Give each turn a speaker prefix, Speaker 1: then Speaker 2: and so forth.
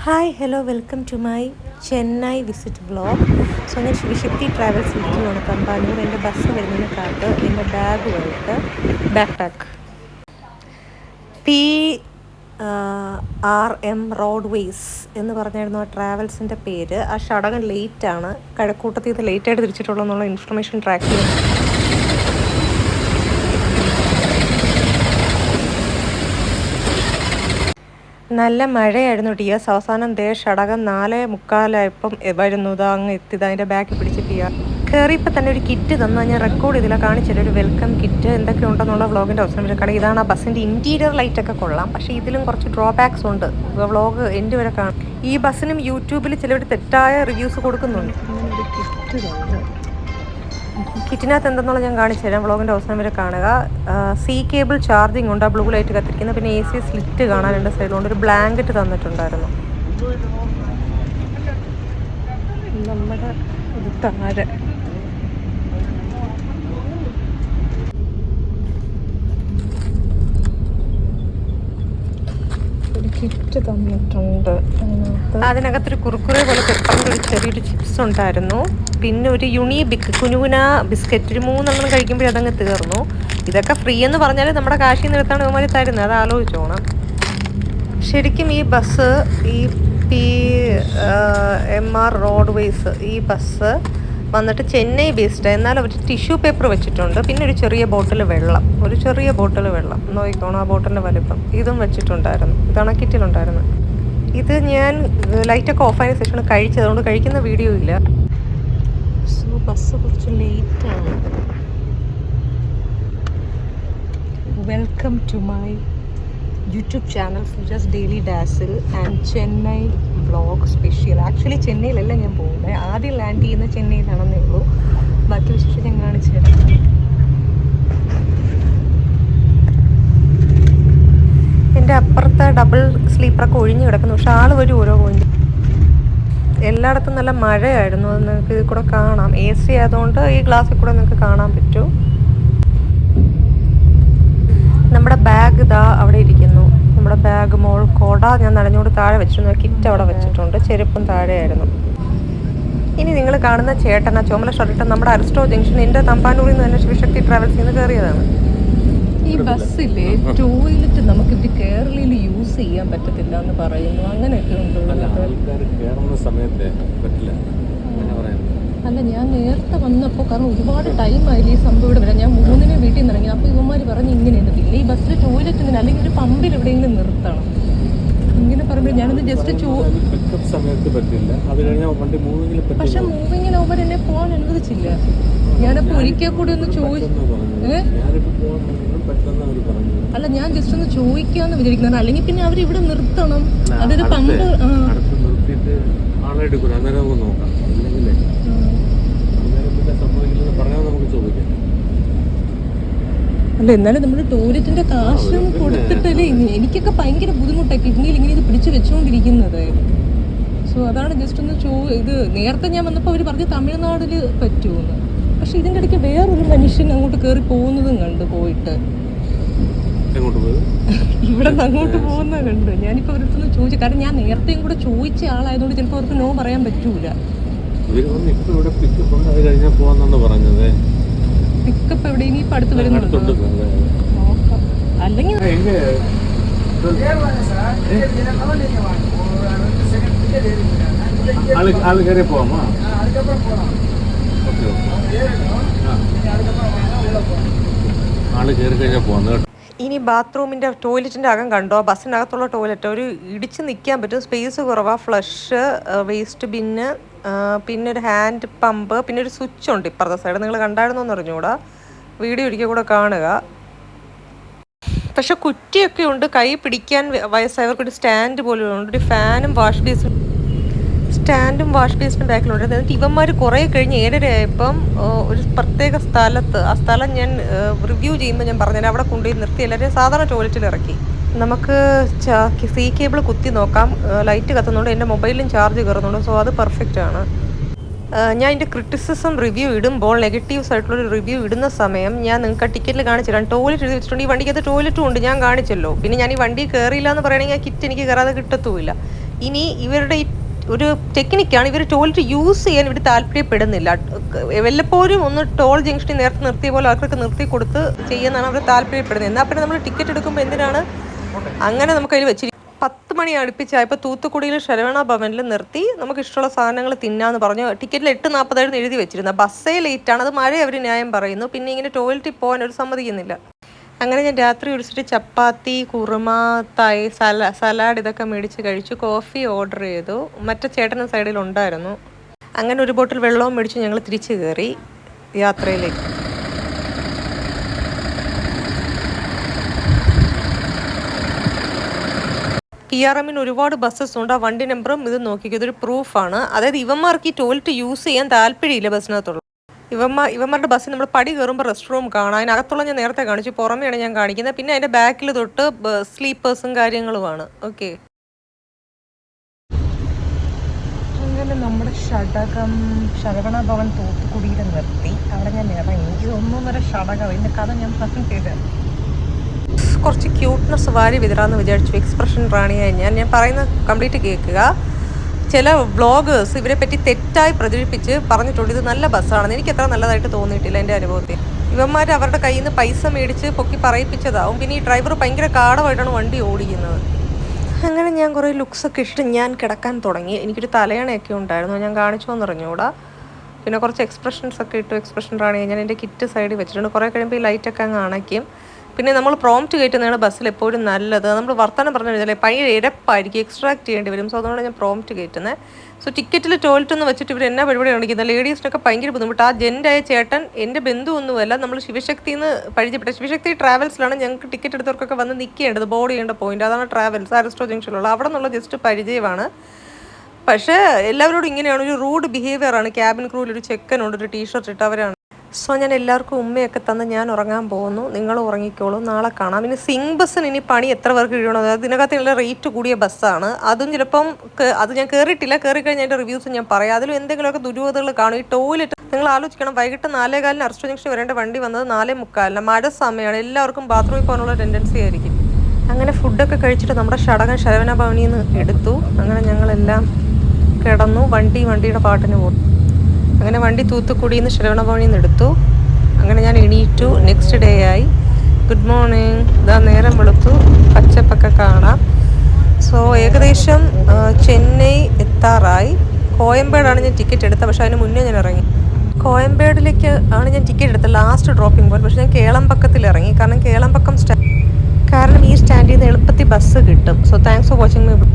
Speaker 1: Hi hello welcome to my Chennai visit vlog. So ഞാൻ Shivashakti travels ഇരിക്കുകയാണ് തമ്പാനൂർ. എൻ്റെ ബസ് വരുന്നതിന് കാത്ത് എൻ്റെ ബാഗുമായിട്ട് ബാക്ക് പാക്ക് PRM റോഡ്വേസ് എന്ന് പറഞ്ഞായിരുന്നു ആ ട്രാവൽസിൻ്റെ പേര്. ആ ഷടകം ലേറ്റാണ്, കഴക്കൂട്ടത്തിൽ നിന്ന് ലേറ്റായിട്ട് തിരിച്ചിട്ടുള്ളൂ എന്നുള്ള ഇൻഫർമേഷൻ ട്രാക്ക് ചെയ്യുന്നു. നല്ല മഴയായിരുന്നു ടിയസ്. അവസാനം ഷടകം 4:45 വരുന്നു. ഇതാ അങ്ങ് എത്തിയത്, അതിൻ്റെ ബാക്കിൽ പിടിച്ച് കയറിയപ്പോൾ തന്നെ ഒരു കിറ്റ് തന്നു. ഞാൻ റെക്കോർഡ് ചെയ്തില്ല, കാണിച്ചില്ല. ഒരു വെൽക്കം കിറ്റ് എന്തൊക്കെ ഉണ്ടെന്നുള്ള വ്ളോഗിൻ്റെ അവസരം വരെ കാണാം. ഇതാണ് ആ ബസ്സിൻ്റെ ഇൻറ്റീരിയർ ലൈറ്റൊക്കെ കൊള്ളാം, പക്ഷേ ഇതിലും കുറച്ച് ഡ്രോബാക്സ് ഉണ്ട്. വ്ളോഗ് എൻ്റെ വരെ കാണാം. ഈ ബസ്സിനും യൂട്യൂബിൽ ചിലവർ തെറ്റായ റിവ്യൂസ് കൊടുക്കുന്നുണ്ട്. ഒരു കിറ്റ് തന്നു. കിറ്റിനകത്ത് എന്തെന്നുള്ള ഞാൻ കാണിച്ചു തരാം, വ്ളോഗിൻ്റെ അവസാനം വരെ കാണുക. സി കേബിൾ ചാർജിങ് ഉണ്ട്, ആ ബ്ലൂ ലൈറ്റ് കത്തിരിക്കുന്നത്. പിന്നെ AC സ്ലിറ്റ് കാണാൻ രണ്ട് സൈഡിലുണ്ട്. ഒരു ബ്ലാങ്കറ്റ് തന്നിട്ടുണ്ടായിരുന്നു. നമ്മുടെ ഇത് താഴെ കിറ്റ് തന്നിട്ടുണ്ട്. അതിനകത്തൊരു കുറുക്കുറെ പോലെ പെപ്പറിൻ്റെ ഒരു ചെറിയൊരു ചിപ്സ് ഉണ്ടായിരുന്നു. പിന്നെ ഒരു കുനുകുന ബിസ്ക്കറ്റ്, ഒരു 3 കഴിക്കുമ്പോൾ അതങ്ങ് തീർന്നു. ഇതൊക്കെ ഫ്രീ എന്ന് പറഞ്ഞാൽ നമ്മുടെ കാശിൽ നിർത്താണ് ഇവന്മാർ തരുന്നത്, അത് ആലോചിച്ചോണം. ശരിക്കും ഈ ബസ്, ഈ PRM റോഡ്വേസ്, ഈ ബസ് വന്നിട്ട് ചെന്നൈ ബേസ്ഡ്. എന്നാൽ അവർ ടിഷ്യൂ പേപ്പർ വെച്ചിട്ടുണ്ട്. പിന്നെ ഒരു ചെറിയ ബോട്ടിൽ വെള്ളം നോക്കിക്കോണം, ആ ബോട്ടിലിൻ്റെ വലിപ്പം. ഇതും വെച്ചിട്ടുണ്ടായിരുന്നു. ഇതാണ് കിറ്റിലുണ്ടായിരുന്നത്. ഇത് ഞാൻ ലൈറ്റൊക്കെ ഓഫായതിനു ശേഷമാണ് കഴിച്ചത്, അതുകൊണ്ട് കഴിക്കുന്ന വീഡിയോ ഇല്ല. സോ ബസ് കുറച്ച് ലേറ്റാണ്. Welcome to my YouTube channel Suja's daily dazzle and Chennai vlog special. Actually ചെന്നൈയിലല്ല ഞാൻ പോകുന്നത്, ആദ്യം ലാൻഡ് ചെയ്യുന്ന ചെന്നൈയിലാണെന്നേ ഉള്ളൂ. ബാക്കി വിശേഷം ഞാൻ കാണിച്ചു തരാം. എൻ്റെ അപ്പുറത്തെ ഡബിൾ സ്ലീപ്പറൊക്കെ ഒഴിഞ്ഞു കിടക്കുന്നു, പക്ഷെ ആൾ വരും ഓരോ പോയിന്റ്. എല്ലായിടത്തും നല്ല മഴയായിരുന്നു, അത് നിങ്ങൾക്ക് ഇതിൽ കൂടെ കാണാം. AC ആയതുകൊണ്ട് ഈ ഗ്ലാസ്സിൽ കൂടെ നിങ്ങൾക്ക് കാണാൻ പറ്റും. നമ്മുടെ ബാഗ് ഇതാ അവിടെ ഇരിക്കുന്നു. നമ്മുടെ ബാഗ് കൊട ഞാൻ നനഞ്ഞോട് താഴെ വെച്ചിരുന്നു. കിറ്റ് അവിടെ വെച്ചിട്ടുണ്ട്. ചെരുപ്പും താഴെയായിരുന്നു. ഇനി നിങ്ങൾ കാണുന്ന ചേട്ടനാ ചുമല ഷർട്ട് നമ്മുടെ അരിസ്റ്റോ ജംഗ്ഷൻ, എൻ്റെ തമ്പാനൂരിൽ നിന്ന് തന്നെ ശിവശക്തി ട്രാവൽസിൽ നിന്ന് കയറിയതാണ്. ഈ ബസ്സിലെ ടോയ്ലറ്റ് നമുക്ക് ഇവിടെ കേരളയിൽ യൂസ് ചെയ്യാൻ പറ്റത്തില്ല എന്ന് പറയുന്നു. അങ്ങനെയൊക്കെ ഉണ്ട്. അല്ല, ഞാൻ നേരത്തെ വന്നപ്പോൾ, കാരണം ഒരുപാട് ടൈം ആയില്ല ഈ സംഭവം ഇവിടെ വരാം. ഞാൻ 3-ന് വീട്ടിൽ നിന്ന് ഇറങ്ങി. അപ്പോൾ ഇവന്മാർ പറഞ്ഞ് ഇങ്ങനെയാണ്. പിന്നെ ഈ ബസ്സിൽ ടോയ്ലറ്റ് അല്ലെങ്കിൽ ഒരു പമ്പിൽ എവിടെയെങ്കിലും നിർത്തണം ഇങ്ങനെ പറയുമ്പോൾ ഞാനത് ജസ്റ്റ് പക്ഷെ മൂവിങ്ങിനാവുമ്പോൾ എന്നെ പോകാൻ അനുവദിച്ചില്ല. ഞാനപ്പോൾ ഒരിക്കൽ കൂടി ഒന്ന് അല്ല, ഞാൻ ജസ്റ്റ് ഒന്ന് ചോദിക്കാന്ന് വിചാരിക്കുന്നത്. അല്ലെങ്കിൽ പിന്നെ അവർ ഇവിടെ നിർത്തണം. അതൊരു പമ്പ് അല്ല, എന്നാലും നമ്മൾ ടോയ്ലറ്റിന്റെ കാശും കൊടുത്തിട്ടല്ലേ. എനിക്കൊക്കെ ഭയങ്കര ബുദ്ധിമുട്ടാണ് കിഡ്നിയിൽ ഇങ്ങനെ ഇത് പിടിച്ചു വെച്ചുകൊണ്ടിരിക്കുന്നത്. സോ അതാണ് ജസ്റ്റ് ഒന്ന് ഇത് നേരത്തെ ഞാൻ വന്നപ്പോൾ അവർ പറഞ്ഞു തമിഴ്നാടിൽ പറ്റുമെന്ന്. പക്ഷെ ഇതിൻ്റെ ഇടയ്ക്ക് വേറൊരു മനുഷ്യൻ അങ്ങോട്ട് കയറി പോകുന്നതും കണ്ട്, പോയിട്ട് ഇവിടെ നിന്ന് അങ്ങോട്ട് പോകുന്നത് കണ്ട്. ഞാനിപ്പോൾ അവരടുത്തൊന്ന് ചോദിച്ചു, കാരണം ഞാൻ നേരത്തെയും കൂടെ ചോദിച്ച ആളായതുകൊണ്ട് ചിലപ്പോൾ അവർക്ക് നോ പറയാൻ പറ്റൂല. പിക്കപ്പ് എവിടെ ഇനി ഇപ്പം അടുത്ത് വരുന്നുണ്ട് നോക്കാം. അല്ലെങ്കിൽ ഇനി ബാത്റൂമിൻ്റെ ടോയ്ലറ്റിൻ്റെ അകം കണ്ടോ? ബസ്സിനകത്തുള്ള ടോയ്ലറ്റ് ഒരു ഇടിച്ച് നിൽക്കാൻ പറ്റും, സ്പേസ് കുറവാണ്. ഫ്ലഷ്, വേസ്റ്റ് ബിന്ന്, പിന്നെ ഒരു ഹാൻഡ് പമ്പ്, പിന്നെ ഒരു സ്വിച്ച് ഉണ്ട് ഇപ്പുറത്തെ സൈഡ്. നിങ്ങൾ കണ്ടായിരുന്നോ എന്ന് അറിഞ്ഞുകൂടാ, വീഡിയോ ഒരിക്കൽ കൂടെ കാണുക. പക്ഷെ കുറ്റിയൊക്കെ ഉണ്ട്, കൈ പിടിക്കാൻ വയസ്സായവർക്കൊരു സ്റ്റാൻഡ് പോലും ഉണ്ട്. ഒരു ഫാനും വാഷ് ബേസിനും ബാക്കിലുണ്ട്. എന്നിട്ട് ഇവന്മാർ കുറേ കഴിഞ്ഞ് 7:30 ആയപ്പം ഒരു പ്രത്യേക സ്ഥലത്ത്, ആ സ്ഥലം ഞാൻ റിവ്യൂ ചെയ്യുമ്പോൾ ഞാൻ പറഞ്ഞാൽ അവിടെ കൊണ്ടുപോയി നിർത്തി എല്ലാവരും സാധാരണ ടോയ്ലറ്റിൽ ഇറക്കി. നമുക്ക് സി കേബിൾ കുത്തി നോക്കാം. ലൈറ്റ് കത്തുന്നുണ്ട്, എൻ്റെ മൊബൈലിലും ചാർജ് കയറുന്നുണ്ട്. സോ അത് പെർഫെക്റ്റ് ആണ്. ഞാൻ എൻ്റെ ക്രിറ്റിസിസം റിവ്യൂ ഇടുമ്പോൾ, നെഗറ്റീവ്സ് ആയിട്ടുള്ളൊരു റിവ്യൂ ഇടുന്ന സമയം ഞാൻ നിങ്ങൾക്ക് ടിക്കറ്റിൽ കാണിച്ചു തരാം. ടോയ്ലറ്റ് എഴുതി വെച്ചിട്ടുണ്ട്. ഈ വണ്ടിക്കകത്ത് ടോയ്ലറ്റും ഉണ്ട്, ഞാൻ കാണിച്ചല്ലോ. പിന്നെ ഞാൻ ഈ വണ്ടി കയറിയില്ല എന്ന് പറയുകയാണെങ്കിൽ ആ കിറ്റ് എനിക്ക് കയറാതെ കിട്ടത്തുമില്ല. ഇനി ഇവരുടെ ഈ ഒരു ടെക്നിക്കാണ്, ഇവർ ടോയ്ലറ്റ് യൂസ് ചെയ്യാൻ ഇവർ താല്പര്യപ്പെടുന്നില്ല. വല്ലപ്പോഴും ഒന്ന് ടോൾ ജംഗ്ഷനിൽ നേരത്തെ നിർത്തിയ പോലെ അവർക്ക് നിർത്തി കൊടുത്ത് ചെയ്യുന്നതാണ് അവർ താല്പര്യപ്പെടുന്നത്. എന്നാൽ പിന്നെ നമ്മൾ ടിക്കറ്റ് എടുക്കുമ്പോൾ എന്തിനാണ് അങ്ങനെ നമുക്ക് അതിൽ വെച്ചിരിക്കും. 10 മണി അടുപ്പിച്ചായപ്പോൾ തൂത്തുക്കുടിയിൽ ശരവണ ഭവനിൽ നിർത്തി നമുക്ക് ഇഷ്ടമുള്ള സാധനങ്ങൾ തിന്നാന്ന് പറഞ്ഞു. ടിക്കറ്റിൽ 8:47 എഴുതി വെച്ചിരുന്നത്. ബസ്സേ ലേറ്റാണ്, അത് മഴ അവർ ന്യായം പറയുന്നു. പിന്നെ ഇങ്ങനെ ടോയ്ലറ്റിൽ പോകാൻ അവർ സമ്മതിക്കുന്നില്ല. അങ്ങനെ ഞാൻ രാത്രി കുടിച്ചിട്ട് ചപ്പാത്തി, കുറുമ, സലാഡ് ഇതൊക്കെ മേടിച്ച് കഴിച്ചു. കോഫി ഓർഡർ ചെയ്തു. മറ്റേ ചേട്ടൻ്റെ സൈഡിൽ ഉണ്ടായിരുന്നു. അങ്ങനെ ഒരു ബോട്ടിൽ വെള്ളവും മേടിച്ച് ഞങ്ങൾ തിരിച്ചു കയറി യാത്രയിലേക്ക്. PRM ഒരുപാട് ബസ്സസ് ഉണ്ട്. ആ വണ്ടി നമ്പറും ഇത് നോക്കിക്കോ, ഇതൊരു പ്രൂഫാണ്. അതായത് ഇവന്മാർക്ക് ഈ ടോയ്ലറ്റ് യൂസ് ചെയ്യാൻ താല്പര്യമില്ല ബസ്സിനകത്തുള്ള. ഇവന്മാരുടെ ബസ്സിൽ നമ്മൾ പടി കയറുമ്പോൾ റെസ്റ്റ് റൂം കാണാം. അതിനകത്തുള്ള ഞാൻ നേരത്തെ കാണിച്ചു, പുറമെയാണ് ഞാൻ കാണിക്കുന്നത്. പിന്നെ അതിൻ്റെ ബാക്കിൽ തൊട്ട് സ്ലീപ്പേഴ്സും കാര്യങ്ങളുമാണ്. ഓക്കെ, അങ്ങനെ നമ്മുടെ ശരവണ ഭവൻ തൂത്തുക്കുടിയിൽ നിർത്തി. അവിടെ ഞാൻ ഇറങ്ങി. ഇത് 1.5 ഷടകം. ഇതിൻ്റെ കഥ ഞാൻ പറഞ്ഞിട്ട് കുറച്ച് ക്യൂട്ട്നെസ് വാരി വിതറാന്ന് വിചാരിച്ചു. എക്സ്പ്രഷൻ റാണിയായി ഞാൻ പറയുന്നത് കംപ്ലീറ്റ് കേൾക്കുക. ചില വ്ളോഗേഴ്സ് ഇവരെ പറ്റി തെറ്റായി പ്രചരിപ്പിച്ച് പറഞ്ഞിട്ടുണ്ട് ഇത് നല്ല ബസ്സാണെന്ന്. എനിക്ക് അത്ര നല്ലതായിട്ട് തോന്നിയിട്ടില്ല എൻ്റെ അനുഭവത്തിൽ. ഇവന്മാർ അവരുടെ കയ്യിൽ നിന്ന് പൈസ മേടിച്ച് പൊക്കി പറയിപ്പിച്ചതാവും. പിന്നെ ഈ ഡ്രൈവർ ഭയങ്കര കാടമായിട്ടാണ് വണ്ടി ഓടിക്കുന്നത്. അങ്ങനെ ഞാൻ കുറേ ലുക്സൊക്കെ ഇട്ട് ഞാൻ കിടക്കാൻ തുടങ്ങി. എനിക്കൊരു തലയണയൊക്കെ ഉണ്ടായിരുന്നു, ഞാൻ കാണിച്ചോന്ന് അറിഞ്ഞൂടാ. പിന്നെ കുറച്ച് എക്സ്പ്രഷൻസൊക്കെ ഇട്ടു. എക്സ്പ്രഷൻ റാണി ഞാൻ എൻ്റെ കിറ്റ് സൈഡിൽ വെച്ചിട്ടുണ്ട്. കുറേ കഴിയുമ്പോൾ ഈ ലൈറ്റൊക്കെ അങ്ങ് അണയ്ക്കും. പിന്നെ നമ്മൾ പ്രോംപ്റ്റ് കയറ്റുന്നതാണ് ബസ്സിൽ എപ്പോഴും നല്ലത്. നമ്മൾ വർത്തമാനം പറഞ്ഞു കഴിഞ്ഞാൽ ഭയങ്കര ഇരപ്പായിരിക്കും, എക്സ്ട്രാക്ട് ചെയ്യേണ്ടി വരും. സോ അതുകൊണ്ട് ഞാൻ പ്രോംപ്റ്റ് കയറ്റുന്നത്. സോ ടിക്കറ്റിൽ ടോയ്ലറ്റ് ഒന്ന് വെച്ചിട്ട് ഇവർ എന്നാ പരിപാടി കാണിക്കുന്നത്. ലേഡീസിനൊക്കെ ഭയങ്കര ബുദ്ധിമുട്ട്. ആ ജെൻ്റായ ചേട്ടൻ എൻ്റെ ബന്ധുവൊന്നുമല്ല, നമ്മൾ ശിവശക്തിയിൽ നിന്ന് പരിചയപ്പെട്ട. ശിവശക്തി ട്രാവൽസിലാണ് ഞങ്ങൾക്ക് ടിക്കറ്റ് എടുത്തവർക്കൊക്കെ വന്ന് നിൽക്കേണ്ടത്, ബോർഡ് ചെയ്യേണ്ട പോയിന്റ്. അതാണ് ട്രാവൽസ്, അരിസ്റ്റോ ജംഗ്ഷനിലുള്ള. അവിടെ നിന്നുള്ള ജസ്റ്റ് പരിചയമാണ്. പക്ഷേ എല്ലാവരോടും ഇങ്ങനെയാണ്, ഒരു റൂഡ് ബിഹേവിയറാണ്. ക്യാബിൻ ക്രൂവിൽ ഒരു ചെക്കനുണ്ട്, ഒരു ടീഷർട്ട് ഇട്ടവരാണ്. സോ ഞാൻ എല്ലാവർക്കും ഉമ്മയൊക്കെ തന്ന് ഞാൻ ഉറങ്ങാൻ പോകുന്നു. നിങ്ങൾ ഉറങ്ങിക്കോളൂ, നാളെ കാണാം. പിന്നെ സിംഗ് ബസ്സിന് ഇനി പണി എത്ര പേർക്ക് കഴിയണം. അതായത് ഇതിനകത്തുള്ള റേറ്റ് കൂടിയ ബസ്സാണ്. അതും ചിലപ്പം അത് ഞാൻ കയറിയിട്ടില്ല, കയറിക്കഴിഞ്ഞാൽ അതിൻ്റെ റിവ്യൂസ് ഞാൻ പറയാം. അതിലും എന്തെങ്കിലുമൊക്കെ ദുരൂഹതകൾ കാണും. ഈ ടോയ്ലറ്റ് നിങ്ങൾ ആലോചിക്കണം, വൈകിട്ട് 4:15 അരിസ്റ്റോ ജംഗ്ഷൻ വരേണ്ട വണ്ടി വന്നത് 4:45. മഴ സമയമാണ്, എല്ലാവർക്കും ബാത്റൂമിൽ പോകാനുള്ള ടെൻഡൻസി ആയിരിക്കും. അങ്ങനെ ഫുഡൊക്കെ കഴിച്ചിട്ട് നമ്മുടെ ശരവണ ഭവനിൽ നിന്ന് എടുത്തു. അങ്ങനെ ഞങ്ങളെല്ലാം കിടന്നു. വണ്ടിയുടെ പാട്ടിന് പോകും. അങ്ങനെ വണ്ടി തൂത്തുക്കുടിയിൽ നിന്ന് ശരവണ ഭവനിൽ നിന്ന് എടുത്തു. അങ്ങനെ ഞാൻ എണീറ്റു. നെക്സ്റ്റ് ഡേ ആയി. Good morning. ഇതാ നേരം വെളുത്തു, പച്ചപ്പൊക്കെ കാണാം. സോ ഏകദേശം ചെന്നൈ എത്താറായി. കോയമ്പേടാണ് ഞാൻ ടിക്കറ്റ് എടുത്തത്, പക്ഷേ അതിന് മുന്നേ ഞാൻ ഇറങ്ങി. കോയമ്പേടിലേക്ക് ആണ് ഞാൻ ടിക്കറ്റ് എടുത്തത്, ലാസ്റ്റ് ഡ്രോപ്പിംഗ് പോയിന്റ്. പക്ഷേ ഞാൻ കേളമ്പക്കത്തിൽ ഇറങ്ങി. കാരണം ഈ സ്റ്റാൻഡിൽ നിന്ന് എളുപ്പത്തിൽ ബസ് കിട്ടും. So thanks for watching my